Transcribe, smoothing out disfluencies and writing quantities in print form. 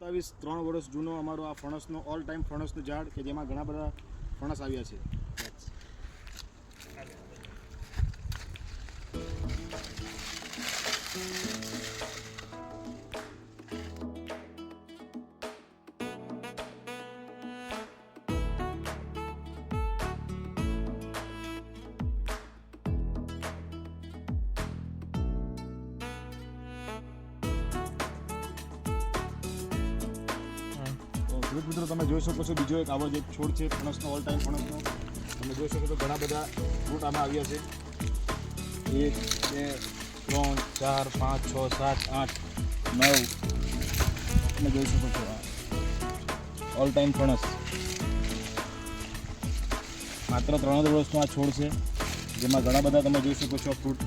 3 વર્ષ જૂનો અમારો આ ફણસનો ઓલ ટાઈમ ફણસનું ઝાડ કે જેમાં ઘણા બધા ફણસ આવ્યા છે. ખેડૂત મિત્રો તમે જોઈ શકો છો બીજો એક આવો જ એક છોડ છે ફણસનો ઓલ ટાઈમ ફણસનો. તમે જોઈ શકો છો ઘણા બધા ફ્રૂટ આમાં આવ્યા છે. 1 2 3 4 5 6 7 8 9 તમે જોઈ શકો છો ઓલ ટાઈમ ફણસ. માત્ર 3 વર્ષનો આ છોડ છે જેમાં ઘણા બધા તમે જોઈ શકો છો ફ્રૂટ